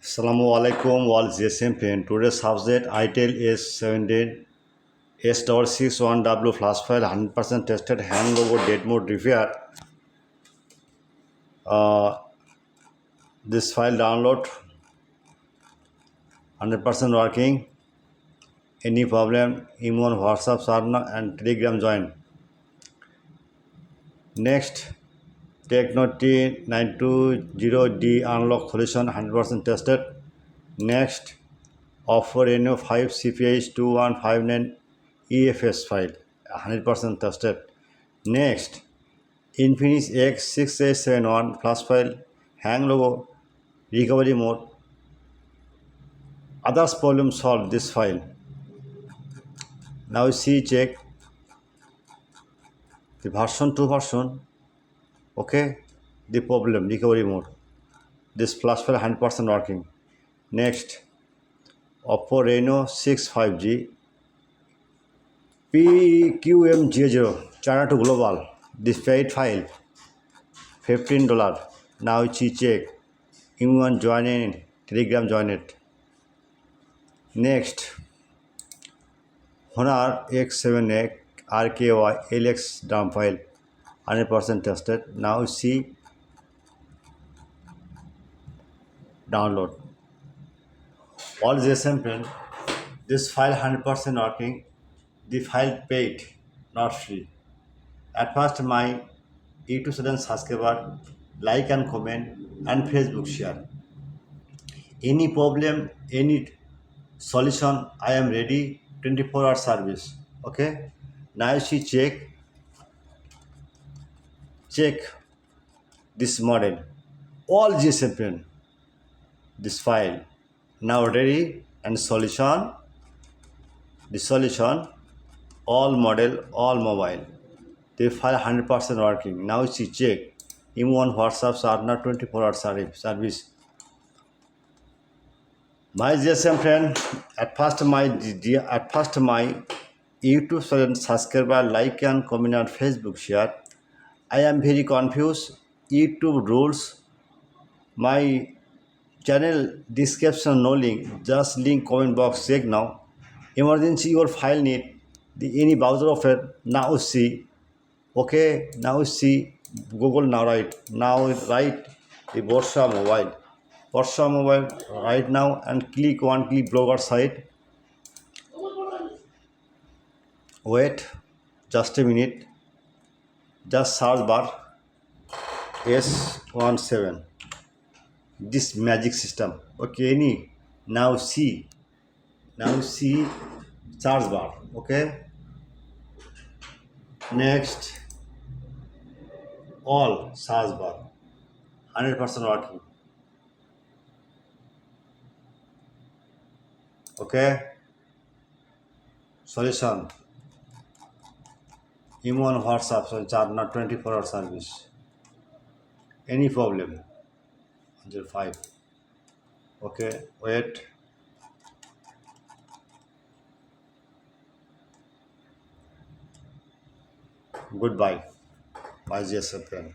Assalamu alaikum all GSM friend. Today's subject ITEL S17 S61W flash file 100% tested hand logo dead mode repair. This file download 100% working. Any problem? Email, WhatsApp, Sarna and Telegram join. Next, Techno T920D unlock solution 100% tested. Next, offer Reno 5 CPH 2159 EFS file 100% tested. Next, Infinix X6871 flash file hang logo recovery mode. Others problem solved this file. Now see check the version to version. Okay, the problem recovery mode. This flash file 100% working. Next, Oppo Reno 6 5G PQM00 China to global. This paid file $15. Now she check. Anyone join in Telegram join it. Next, Honor X7X RKY LX dump file 100% tested. Now see download. All GSM this file 100% working. The file paid, not free. At first my YouTube channel subscriber, like and comment and Facebook share. Any problem, any solution, I am ready 24-hour service. Okay. Now she check this model. All GSM this file now ready and solution. The solution all model, all mobile. The file 100% working. Now she check. Email, WhatsApp are not 24-hour service. My GSM friend, at first my YouTube channel subscriber, like and comment on Facebook share. I am very confused. YouTube rules. My channel description no link. Just link comment box check now. Emergency your file need any browser offer now see. Okay, now see Google now write the Borsa mobile right now and click blogger site. Wait just a minute, just search bar S17 this magic system. Okay, now see search bar. Okay, next all search bar 100% working. Okay, solution email on WhatsApp, so charge not 24-hour service. Any problem 05. Okay, wait. Goodbye. My GSM friend.